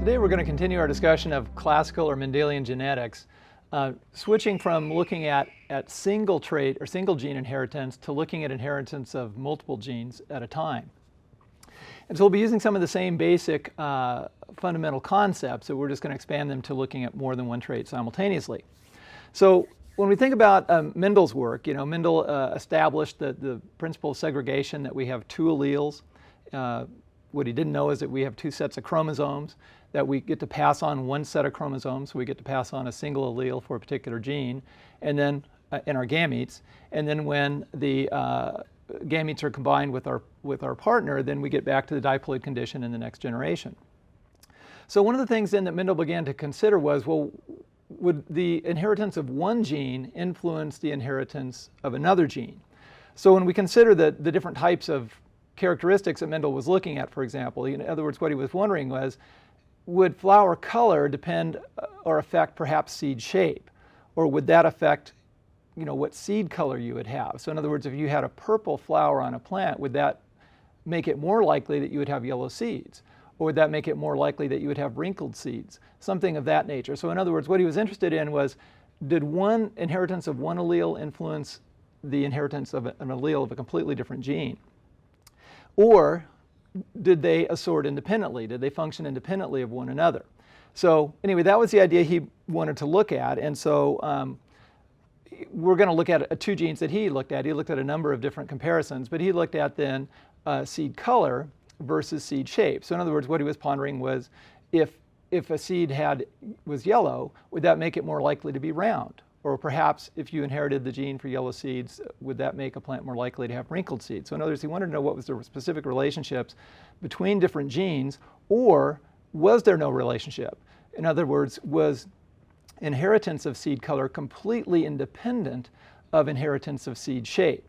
Today we're going to continue our discussion of classical or Mendelian genetics, switching from looking at single trait or single gene inheritance to looking at inheritance of multiple genes at a time. And so we'll be using some of the same basic fundamental concepts, so we're just going to expand them to looking at more than one trait simultaneously. So when we think about Mendel's work, Mendel established the principle of segregation, that we have two alleles. What he didn't know is that we have two sets of chromosomes, that we get to pass on one set of chromosomes, so we get to pass on a single allele for a particular gene, and then in our gametes, and then when the gametes are combined with our partner, then we get back to the diploid condition in the next generation. So one of the things then that Mendel began to consider was, well, would the inheritance of one gene influence the inheritance of another gene? So when we consider the different types of characteristics that Mendel was looking at, for example, in other words, what he was wondering was, would flower color depend or affect perhaps seed shape? Or would that affect what seed color you would have? So in other words, if you had a purple flower on a plant, would that make it more likely that you would have yellow seeds? Or would that make it more likely that you would have wrinkled seeds? Something of that nature. So in other words, what he was interested in was, did one inheritance of one allele influence the inheritance of an allele of a completely different gene? Or did they assort independently? Did they function independently of one another? So anyway, that was the idea he wanted to look at. And so we're going to look at two genes that he looked at. He looked at a number of different comparisons, but he looked at then seed color versus seed shape. So in other words, what he was pondering was, if a seed was yellow, would that make it more likely to be round? Or perhaps if you inherited the gene for yellow seeds, would that make a plant more likely to have wrinkled seeds? So in other words, he wanted to know what was the specific relationships between different genes, or was there no relationship? In other words, was inheritance of seed color completely independent of inheritance of seed shape?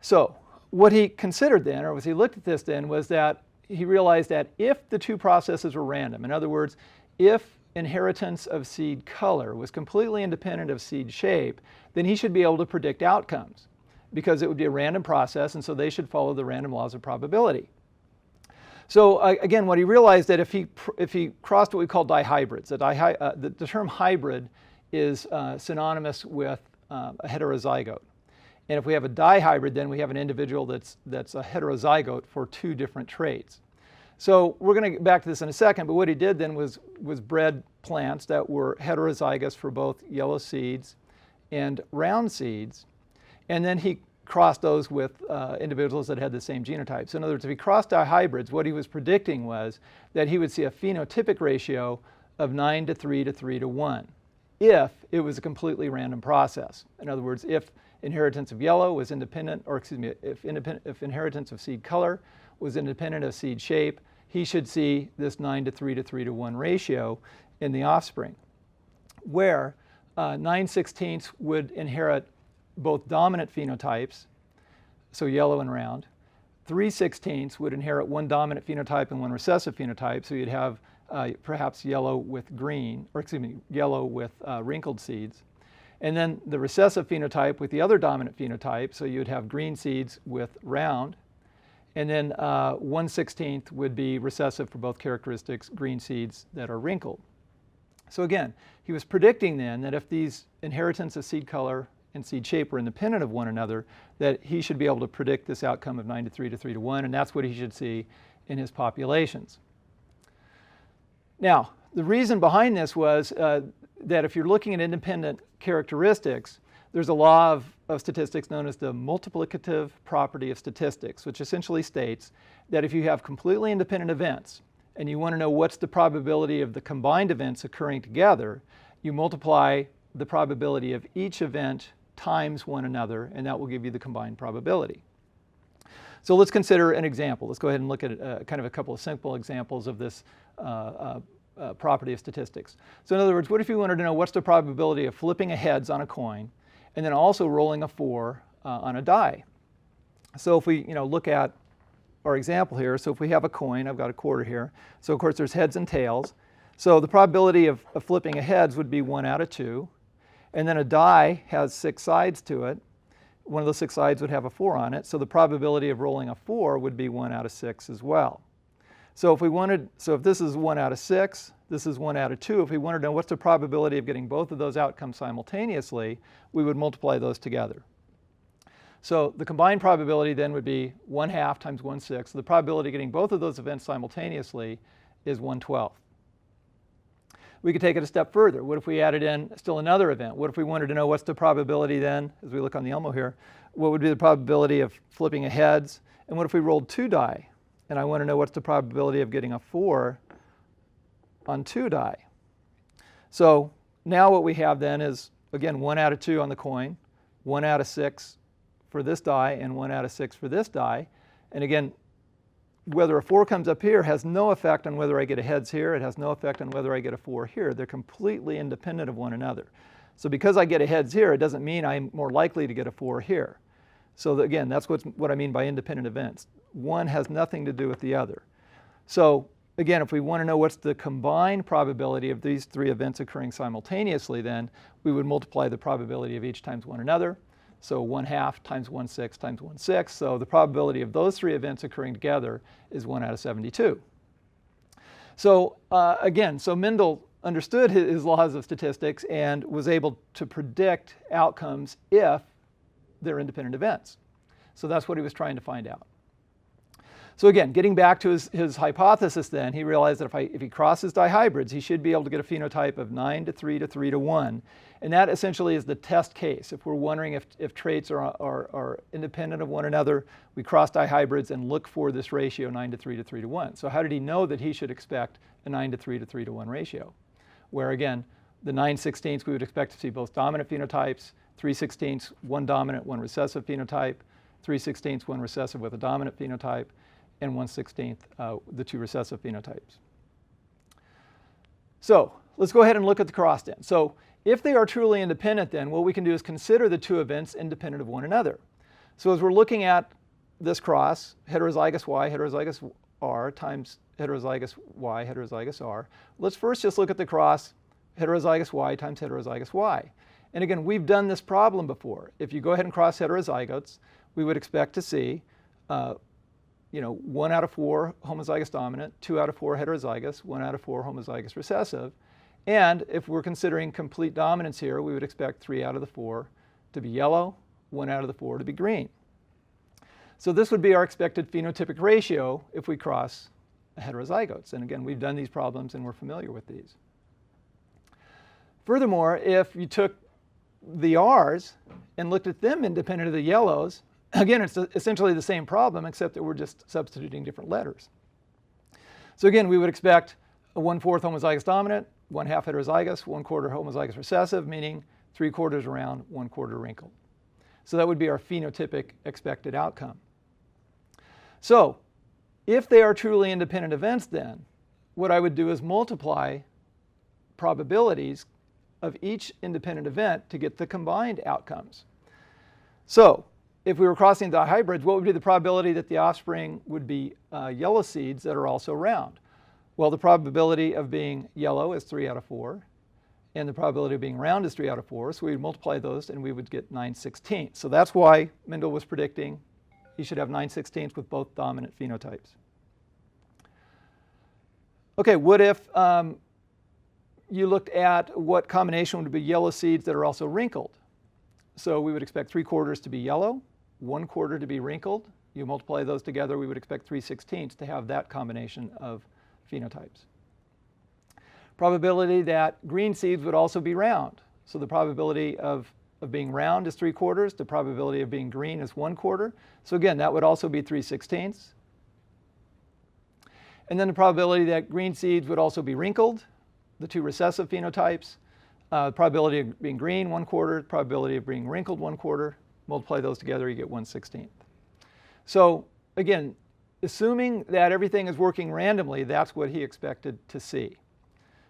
So what he considered then, or as he looked at this then, was that he realized that if the two processes were random, in other words, if inheritance of seed color was completely independent of seed shape, then he should be able to predict outcomes, because it would be a random process, and so they should follow the random laws of probability. So again, what he realized, that if he crossed what we call dihybrids, the term hybrid is synonymous with a heterozygote. And if we have a dihybrid, then we have an individual that's a heterozygote for two different traits. So we're going to get back to this in a second, but what he did then was bred plants that were heterozygous for both yellow seeds and round seeds, and then he crossed those with individuals that had the same genotype. So in other words, if he crossed dihybrids, what he was predicting was that he would see a phenotypic ratio of 9:3 to 3:1 if it was a completely random process. In other words, if inheritance of yellow was independent, or excuse me, if inheritance of seed color was independent of seed shape, he should see this 9:3 to 3:1 ratio in the offspring, where 9/16 would inherit both dominant phenotypes, so yellow and round. 3/16 would inherit one dominant phenotype and one recessive phenotype, so you'd have perhaps yellow with green, or excuse me, yellow with wrinkled seeds. And then the recessive phenotype with the other dominant phenotype, so you'd have green seeds with round. And then 1/16 would be recessive for both characteristics, green seeds that are wrinkled. So again, he was predicting then that if these inheritance of seed color and seed shape were independent of one another, that he should be able to predict this outcome of 9:3 to 3:1, and that's what he should see in his populations. Now, the reason behind this was that if you're looking at independent characteristics, there's a law of statistics known as the multiplicative property of statistics, which essentially states that if you have completely independent events and you want to know what's the probability of the combined events occurring together, you multiply the probability of each event times one another, and that will give you the combined probability. So let's consider an example. Let's go ahead and look at kind of a couple of simple examples of this property of statistics. So in other words, what if you wanted to know what's the probability of flipping a heads on a coin and then also rolling a 4 on a die? So if we look at our example here, so if we have a coin, I've got a quarter here, so of course there's heads and tails. So the probability of flipping a heads would be 1 out of 2, and then a die has 6 sides to it. One of those 6 sides would have a 4 on it, so the probability of rolling a 4 would be 1 out of 6 as well. So if this is 1 out of 6, this is 1 out of 2, if we wanted to know what's the probability of getting both of those outcomes simultaneously, we would multiply those together. So the combined probability then would be 1/2 times 1/6. So the probability of getting both of those events simultaneously is 1/12. We could take it a step further. What if we added in still another event? What if we wanted to know what's the probability then, as we look on the Elmo here, what would be the probability of flipping a heads? And what if we rolled 2 die? And I want to know what's the probability of getting a 4 on 2 die. So now what we have then is, again, 1 out of 2 on the coin, 1 out of 6 for this die, and 1 out of 6 for this die. And again, whether a 4 comes up here has no effect on whether I get a heads here. It has no effect on whether I get a 4 here. They're completely independent of one another. So because I get a heads here, it doesn't mean I'm more likely to get a 4 here. So again, that's what I mean by independent events. One has nothing to do with the other. So again, if we want to know what's the combined probability of these 3 events occurring simultaneously, then we would multiply the probability of each times one another. So 1/2 times 1/6 times 1/6. So the probability of those 3 events occurring together is 1 out of 72. So again, so Mendel understood his laws of statistics and was able to predict outcomes if they're independent events. So that's what he was trying to find out. So again, getting back to his hypothesis then, he realized that if he crosses dihybrids, he should be able to get a phenotype of 9:3 to 3:1. And that essentially is the test case. If we're wondering if traits are independent of one another, we cross dihybrids and look for this ratio 9:3 to 3:1. So how did he know that he should expect a 9:3 to 3:1 ratio? Where again, the 9/16 we would expect to see both dominant phenotypes, 3/16 one dominant, one recessive phenotype, 3/16 one recessive with a dominant phenotype, and 1/16 the 2 recessive phenotypes. So let's go ahead and look at the cross then. So if they are truly independent, then what we can do is consider the 2 events independent of one another. So as we're looking at this cross, heterozygous Y, heterozygous R times heterozygous Y, heterozygous R, let's first just look at the cross heterozygous Y times heterozygous Y. And again, we've done this problem before. If you go ahead and cross heterozygotes, we would expect to see 1 out of 4 homozygous dominant, 2 out of 4 heterozygous, 1 out of 4 homozygous recessive. And if we're considering complete dominance here, we would expect 3 out of the 4 to be yellow, 1 out of the 4 to be green. So this would be our expected phenotypic ratio if we cross heterozygotes. And again, we've done these problems and we're familiar with these. Furthermore, if you took the R's and looked at them independent of the yellows, again, it's essentially the same problem, except that we're just substituting different letters. So again, we would expect a 1/4 homozygous dominant, 1/2 heterozygous, 1/4 homozygous recessive, meaning 3/4 round, 1/4 wrinkled. So that would be our phenotypic expected outcome. So if they are truly independent events, then what I would do is multiply probabilities of each independent event to get the combined outcomes. So if we were crossing dihybrids, what would be the probability that the offspring would be yellow seeds that are also round? Well, the probability of being yellow is 3 out of 4, and the probability of being round is 3 out of 4, so we would multiply those and we would get 9/16. So that's why Mendel was predicting you should have 9/16 with both dominant phenotypes. Okay, what if you looked at what combination would be yellow seeds that are also wrinkled? So we would expect 3/4 to be yellow, 1/4 to be wrinkled. You multiply those together, we would expect 3/16 to have that combination of phenotypes. Probability that green seeds would also be round. So the probability of being round is 3/4. The probability of being green is 1/4. So again, that would also be 3/16. And then the probability that green seeds would also be wrinkled, the 2 recessive phenotypes. Probability of being green, 1/4. Probability of being wrinkled, 1/4. Multiply those together, you get 1/16. So again, assuming that everything is working randomly, that's what he expected to see.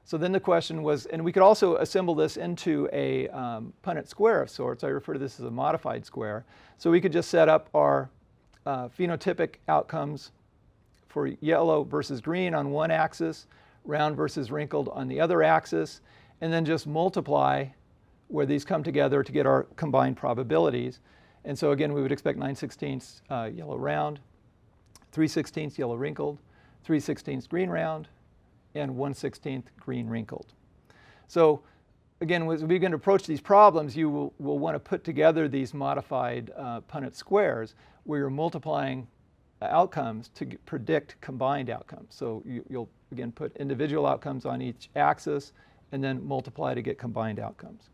So then the question was, and we could also assemble this into a Punnett square of sorts. I refer to this as a modified square. So we could just set up our phenotypic outcomes for yellow versus green on one axis, round versus wrinkled on the other axis, and then just multiply where these come together to get our combined probabilities. And so again, we would expect 9/16 yellow round, 3/16 yellow wrinkled, 3/16 green round, and 1/16 green wrinkled. So again, as we begin to approach these problems, you will want to put together these modified Punnett squares where you're multiplying outcomes to predict combined outcomes. So you'll again put individual outcomes on each axis and then multiply to get combined outcomes.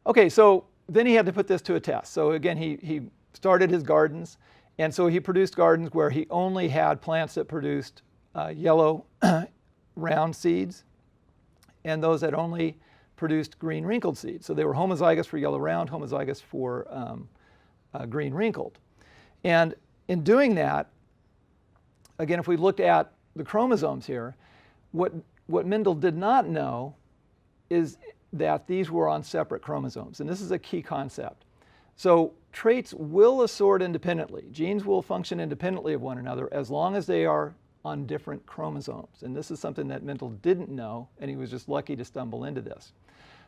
Okay, so then he had to put this to a test. So again, he started his gardens, and so he produced gardens where he only had plants that produced yellow round seeds, and those that only produced green wrinkled seeds. So they were homozygous for yellow round, homozygous for green wrinkled. And in doing that, again, if we looked at the chromosomes here, what Mendel did not know is that these were on separate chromosomes. And this is a key concept. So traits will assort independently. Genes will function independently of one another as long as they are on different chromosomes. And this is something that Mendel didn't know, and he was just lucky to stumble into this.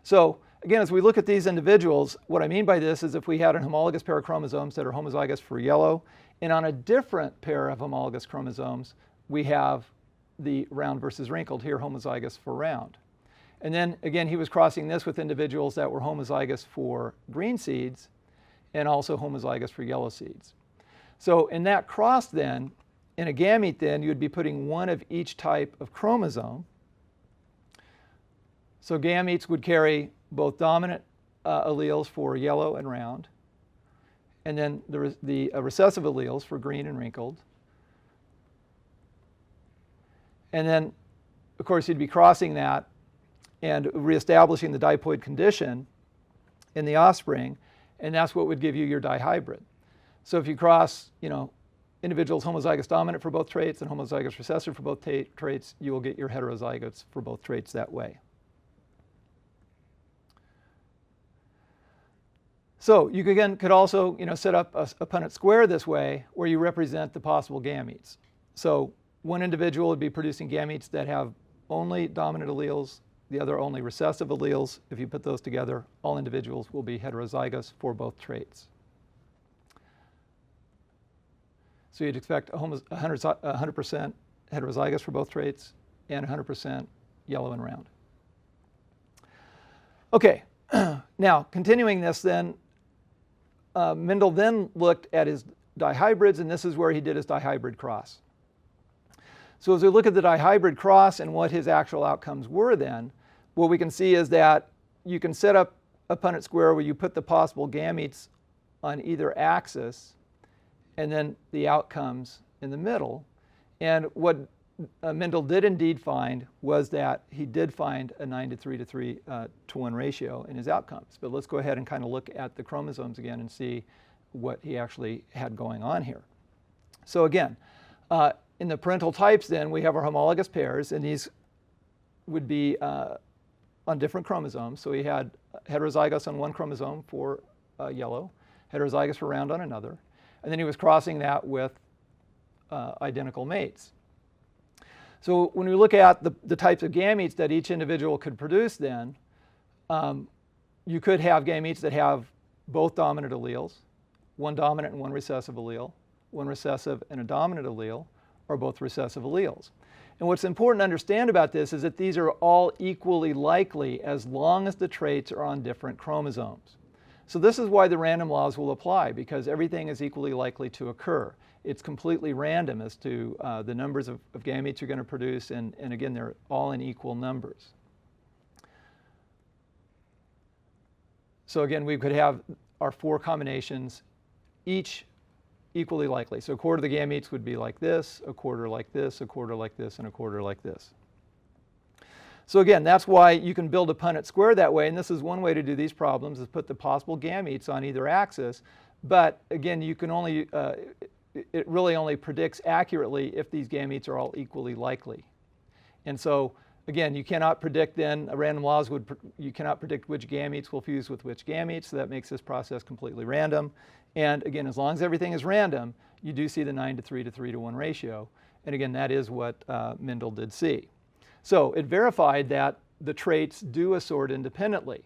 So again, as we look at these individuals, what I mean by this is if we had a homologous pair of chromosomes that are homozygous for yellow, and on a different pair of homologous chromosomes, we have the round versus wrinkled, here homozygous for round. And then again, he was crossing this with individuals that were homozygous for green seeds and also homozygous for yellow seeds. So in that cross then, in a gamete then, you'd be putting one of each type of chromosome. So gametes would carry both dominant alleles for yellow and round, and then the recessive alleles for green and wrinkled. And then, of course, you'd be crossing that and reestablishing the diploid condition in the offspring, and that's what would give you your dihybrid. So if you cross, individuals homozygous dominant for both traits and homozygous recessive for both traits, you will get your heterozygotes for both traits that way. So you could also set up a Punnett square this way where you represent the possible gametes. So one individual would be producing gametes that have only dominant alleles, the other only recessive alleles. If you put those together, all individuals will be heterozygous for both traits. So you'd expect 100% heterozygous for both traits and 100% yellow and round. Okay, now continuing this then, Mendel then looked at his dihybrids, and this is where he did his dihybrid cross. So as we look at the dihybrid cross and what his actual outcomes were then, what we can see is that you can set up a Punnett square where you put the possible gametes on either axis and then the outcomes in the middle. And what Mendel did indeed find was that he did find a 9 to 3 to 3 to 1 ratio in his outcomes. But let's go ahead and kind of look at the chromosomes again and see what he actually had going on here. So again, in the parental types then, we have our homologous pairs, and these would be on different chromosomes. So he had heterozygous on one chromosome for yellow, heterozygous for round on another, and then he was crossing that with identical mates. So when we look at the types of gametes that each individual could produce then, you could have gametes that have both dominant alleles, one dominant and one recessive allele, one recessive and a dominant allele, or both recessive alleles. And what's important to understand about this is that these are all equally likely as long as the traits are on different chromosomes. So this is why the random laws will apply, because everything is equally likely to occur. It's completely random as to the numbers of gametes you're going to produce, and again, they're all in equal numbers. So again, we could have our 4 combinations, each equally likely. So a quarter of the gametes would be like this, a quarter like this, a quarter like this, and a quarter like this. So again, that's why you can build a Punnett square that way, and this is one way to do these problems, is put the possible gametes on either axis. But again, you can only, it really only predicts accurately if these gametes are all equally likely. And so again, you cannot predict then, random laws you cannot predict which gametes will fuse with which gametes, so that makes this process completely random. And again, as long as everything is random, you do see the 9 to 3 to 3 to 1 ratio. And again, that is what Mendel did see. So it verified that the traits do assort independently.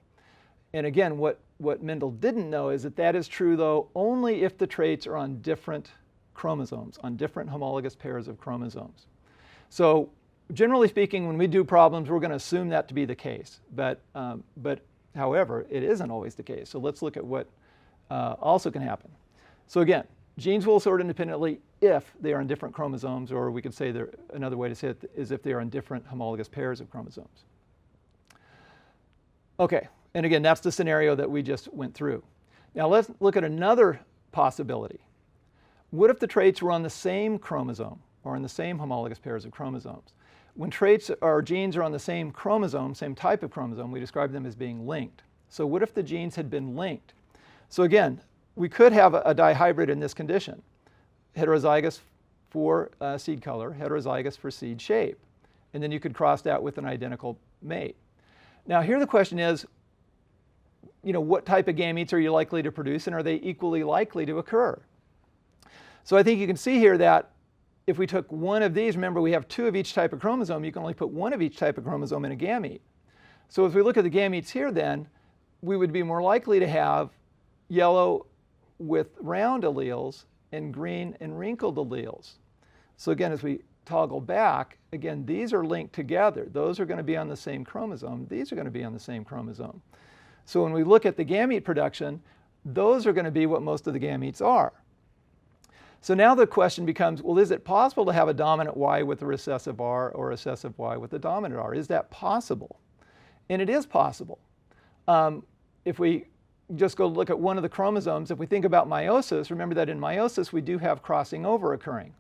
And again, what Mendel didn't know is that that is true, though, only if the traits are on different chromosomes, on different homologous pairs of chromosomes. So generally speaking, when we do problems, we're going to assume that to be the case. But however, it isn't always the case. So let's look at what also can happen. So again, genes will sort independently if they are on different chromosomes, or we could say another way to say it is if they are on different homologous pairs of chromosomes. Okay, and again, that's the scenario that we just went through. Now let's look at another possibility. What if the traits were on the same chromosome or on the same homologous pairs of chromosomes? When traits or genes are on the same chromosome, same type of chromosome, we describe them as being linked. So what if the genes had been linked? So again, we could have a dihybrid in this condition. Heterozygous for seed color, heterozygous for seed shape. And then you could cross that with an identical mate. Now here the question is, what type of gametes are you likely to produce, and are they equally likely to occur? So I think you can see here that if we took one of these, remember we have two of each type of chromosome, you can only put one of each type of chromosome in a gamete. So if we look at the gametes here then, we would be more likely to have yellow with round alleles and green and wrinkled alleles. So again, as we toggle back, again, these are linked together. Those are going to be on the same chromosome. These are going to be on the same chromosome. So when we look at the gamete production, those are going to be what most of the gametes are. So now the question becomes, well, is it possible to have a dominant Y with a recessive R or a recessive Y with a dominant R? Is that possible? And it is possible. If we just go look at one of the chromosomes, if we think about meiosis, remember that in meiosis we do have crossing over occurring.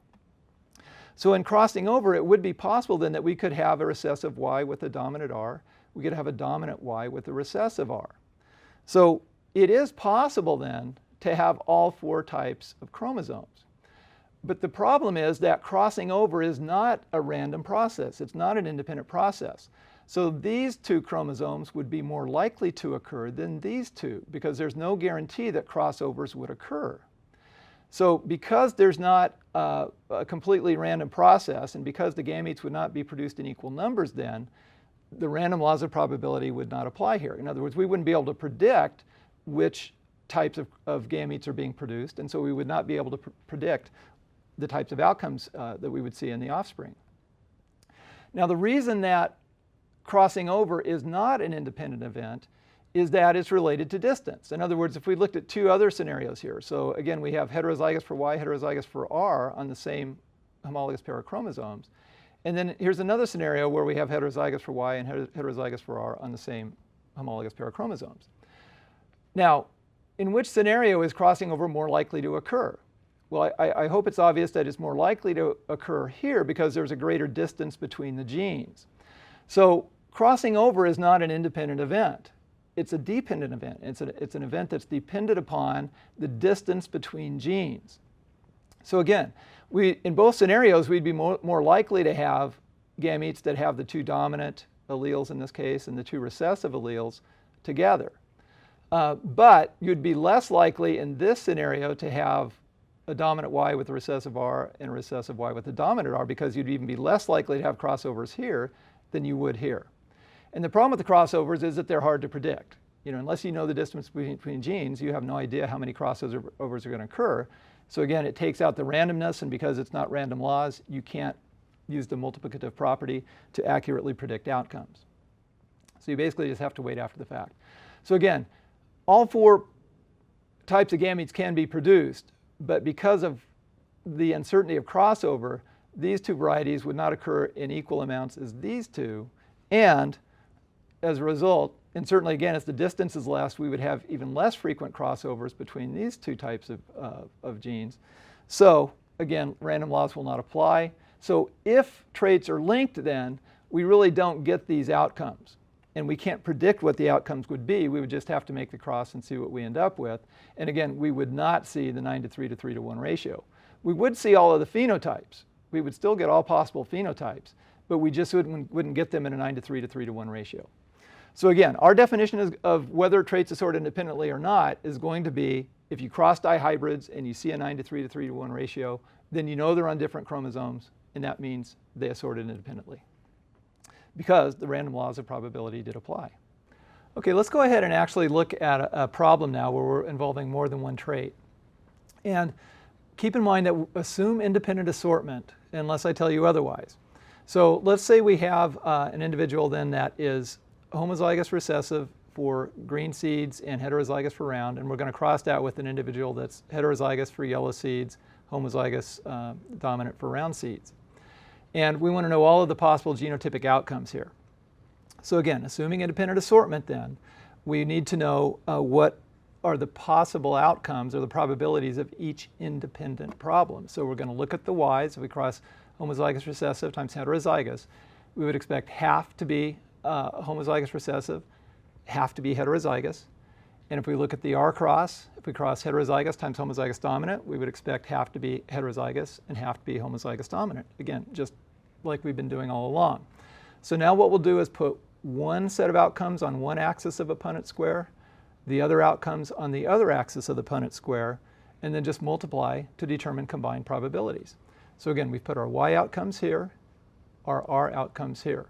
So in crossing over, it would be possible then that we could have a recessive Y with a dominant R. We could have a dominant Y with a recessive R. So it is possible then to have all four types of chromosomes. But the problem is that crossing over is not a random process. It's not an independent process. So these two chromosomes would be more likely to occur than these two, because there's no guarantee that crossovers would occur. So because there's not a completely random process, and because the gametes would not be produced in equal numbers then, the random laws of probability would not apply here. In other words, we wouldn't be able to predict which types of gametes are being produced, and so we would not be able to predict the types of outcomes that we would see in the offspring. Now the reason that crossing over is not an independent event is that it's related to distance. In other words, if we looked at two other scenarios here, so again we have heterozygous for Y, heterozygous for R on the same homologous pair of chromosomes, and then here's another scenario where we have heterozygous for Y and heterozygous for R on the same homologous pair of chromosomes. Now, in which scenario is crossing over more likely to occur? Well, I hope it's obvious that it's more likely to occur here because there's a greater distance between the genes. So crossing over is not an independent event. It's a dependent event. It's an event that's dependent upon the distance between genes. So again, in both scenarios, we'd be more likely to have gametes that have the two dominant alleles in this case and the two recessive alleles together. But you'd be less likely in this scenario to have a dominant Y with a recessive R and a recessive Y with a dominant R, because you'd even be less likely to have crossovers here than you would here. And the problem with the crossovers is that they're hard to predict. Unless you know the distance between genes, you have no idea how many crossovers are going to occur. So again, it takes out the randomness, and because it's not random laws, you can't use the multiplicative property to accurately predict outcomes. So you basically just have to wait after the fact. So again, all four types of gametes can be produced, but because of the uncertainty of crossover, these two varieties would not occur in equal amounts as these two, and as a result, and certainly again as the distance is less, we would have even less frequent crossovers between these two types of genes. So again, random laws will not apply. So if traits are linked then, we really don't get these outcomes. And we can't predict what the outcomes would be. We would just have to make the cross and see what we end up with. And again, we would not see the 9:3 to 3:1 ratio. We would see all of the phenotypes. We would still get all possible phenotypes, but we just wouldn't get them in a 9:3 to 3:1 ratio. So again, our definition of whether traits assort independently or not is going to be, if you cross dihybrids and you see a 9:3 to 3:1 ratio, then you know they're on different chromosomes, and that means they assorted independently, because the random laws of probability did apply. Okay, let's go ahead and actually look at a problem now where we're involving more than one trait. And keep in mind that assume independent assortment unless I tell you otherwise. So let's say we have an individual then that is homozygous recessive for green seeds and heterozygous for round, and we're going to cross that with an individual that's heterozygous for yellow seeds, homozygous dominant for round seeds. And we want to know all of the possible genotypic outcomes here. So again, assuming independent assortment then, we need to know what are the possible outcomes or the probabilities of each independent problem. So we're going to look at the Ys. If we cross homozygous recessive times heterozygous, we would expect half to be homozygous recessive, half to be heterozygous. And if we look at the R cross, if we cross heterozygous times homozygous dominant, we would expect half to be heterozygous and half to be homozygous dominant. Again, just like we've been doing all along. So now what we'll do is put one set of outcomes on one axis of a Punnett square, the other outcomes on the other axis of the Punnett square, and then just multiply to determine combined probabilities. So again, we've put our Y outcomes here, our R outcomes here.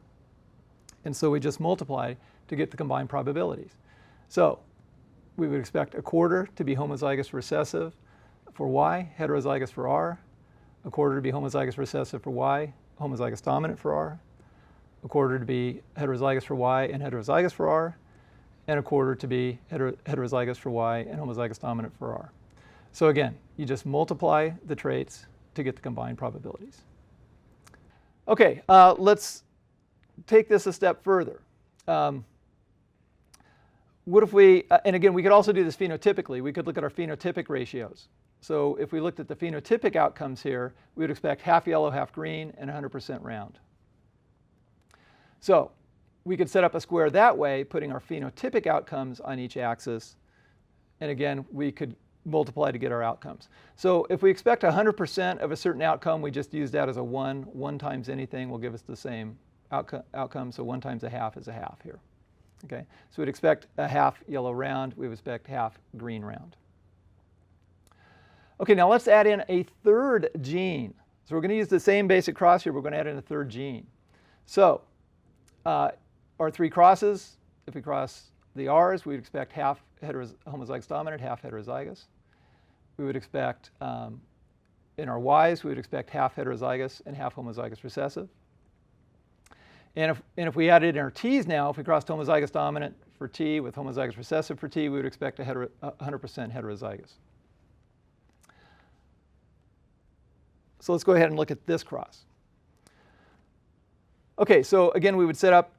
And so we just multiply to get the combined probabilities. So we would expect a quarter to be homozygous recessive for Y, heterozygous for R, a quarter to be homozygous recessive for Y, homozygous dominant for R, a quarter to be heterozygous for Y and heterozygous for R, and a quarter to be heterozygous for Y and homozygous dominant for R. So again, you just multiply the traits to get the combined probabilities. Okay, let's take this a step further. What if we, and again, we could also do this phenotypically. We could look at our phenotypic ratios. So if we looked at the phenotypic outcomes here, we would expect half yellow, half green, and 100% round. So we could set up a square that way, putting our phenotypic outcomes on each axis. And again, we could multiply to get our outcomes. So if we expect 100% of a certain outcome, we just use that as a 1. 1 times anything will give us the same outcome. So 1 times a half is a half here. Okay, so we'd expect a half yellow round. We would expect half green round. Okay, now let's add in a third gene. So we're going to use the same basic cross here. We're going to add in a third gene. So our three crosses, if we cross the R's, we'd expect half homozygous dominant, half heterozygous. We would expect, in our Ys, we would expect half heterozygous and half homozygous recessive. And if we added in our T's now, if we crossed homozygous dominant for T with homozygous recessive for T, we would expect a 100% heterozygous. So let's go ahead and look at this cross. Okay, so again, we would set up,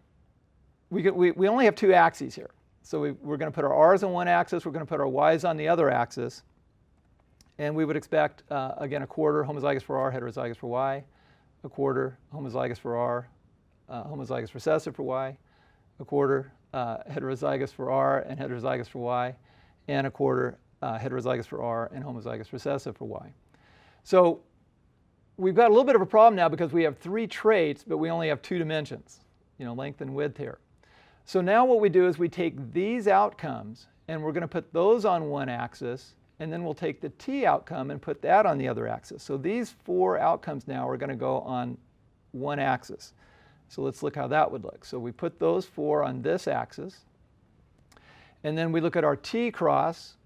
we only have two axes here. So we're going to put our R's on one axis, we're going to put our Y's on the other axis. And we would expect, again, a quarter homozygous for R, heterozygous for Y, a quarter homozygous for R, homozygous recessive for Y, a quarter heterozygous for R and heterozygous for Y, and a quarter heterozygous for R and homozygous recessive for Y. So we've got a little bit of a problem now because we have three traits, but we only have 2 dimensions, length and width here. So now what we do is we take these outcomes and we're going to put those on one axis, and then we'll take the T outcome and put that on the other axis. So these 4 outcomes now are going to go on one axis. So let's look how that would look. So we put those 4 on this axis, and then we look at our T cross.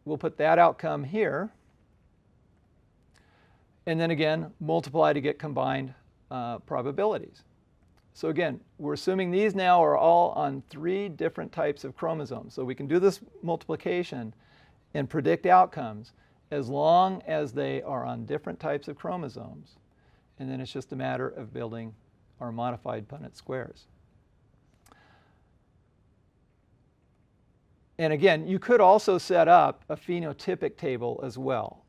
We'll put that outcome here, and then again multiply to get combined probabilities. So again, we're assuming these now are all on 3 different types of chromosomes. So we can do this multiplication and predict outcomes as long as they are on different types of chromosomes. And then it's just a matter of building our modified Punnett squares. And again, you could also set up a phenotypic table as well.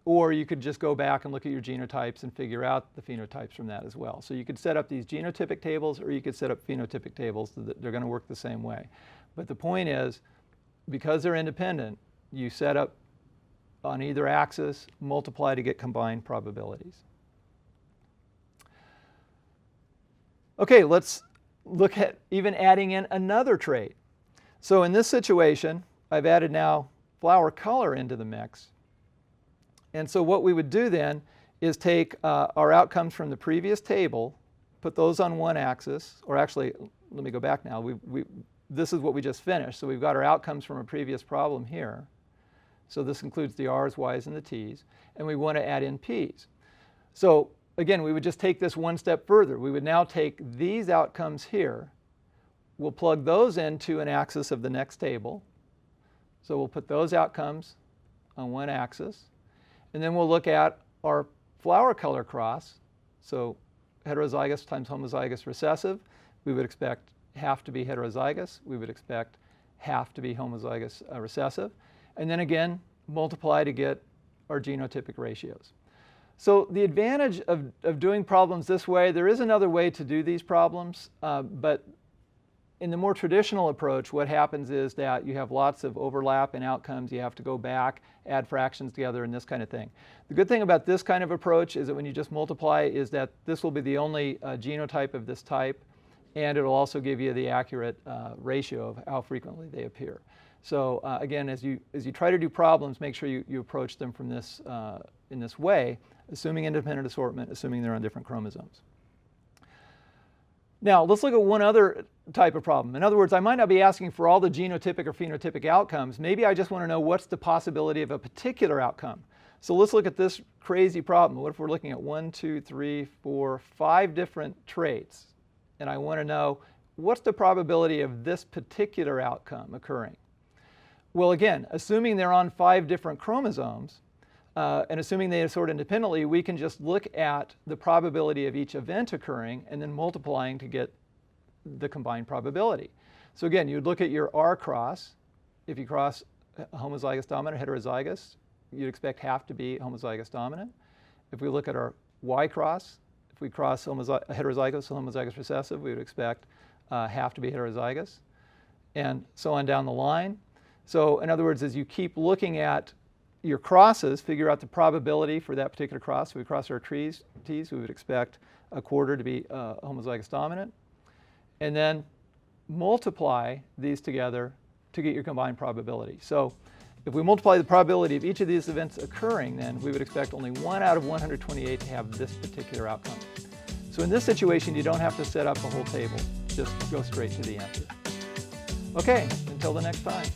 Or you could just go back and look at your genotypes and figure out the phenotypes from that as well. So you could set up these genotypic tables, or you could set up phenotypic tables. They're going to work the same way. But the point is, because they're independent, you set up on either axis, multiply to get combined probabilities. Okay, let's look at even adding in another trait. So in this situation, I've added now flower color into the mix. And so what we would do then is take our outcomes from the previous table, put those on one axis, or actually, let me go back now. This is what we just finished. So we've got our outcomes from a previous problem here. So this includes the R's, Y's, and the T's. And we want to add in P's. So again, we would just take this one step further. We would now take these outcomes here. We'll plug those into an axis of the next table. So we'll put those outcomes on one axis. And then we'll look at our flower color cross. So heterozygous times homozygous recessive, we would expect half to be heterozygous. We would expect half to be homozygous recessive. And then again, multiply to get our genotypic ratios. So the advantage of doing problems this way, there is another way to do these problems, but in the more traditional approach, what happens is that you have lots of overlap in outcomes. You have to go back, add fractions together, and this kind of thing. The good thing about this kind of approach is that when you just multiply is that this will be the only genotype of this type, and it'll also give you the accurate ratio of how frequently they appear. So again, as you try to do problems, make sure you approach them from this, in this way, assuming independent assortment, assuming they're on different chromosomes. Now, let's look at one other type of problem. In other words, I might not be asking for all the genotypic or phenotypic outcomes. Maybe I just want to know what's the possibility of a particular outcome. So let's look at this crazy problem. What if we're looking at 1, 2, 3, 4, 5 different traits? And I want to know what's the probability of this particular outcome occurring? Well, again, assuming they're on 5 different chromosomes, and assuming they assort independently, we can just look at the probability of each event occurring and then multiplying to get the combined probability. So again, you'd look at your R cross. If you cross homozygous dominant, heterozygous, you'd expect half to be homozygous dominant. If we look at our Y cross, if we cross heterozygous and homozygous recessive, we would expect half to be heterozygous, and so on down the line. So in other words, as you keep looking at your crosses, figure out the probability for that particular cross. If we cross our T's, we would expect a quarter to be homozygous dominant. And then multiply these together to get your combined probability. So if we multiply the probability of each of these events occurring, then we would expect only 1 out of 128 to have this particular outcome. So in this situation, you don't have to set up a whole table. Just go straight to the answer. Okay, until the next time.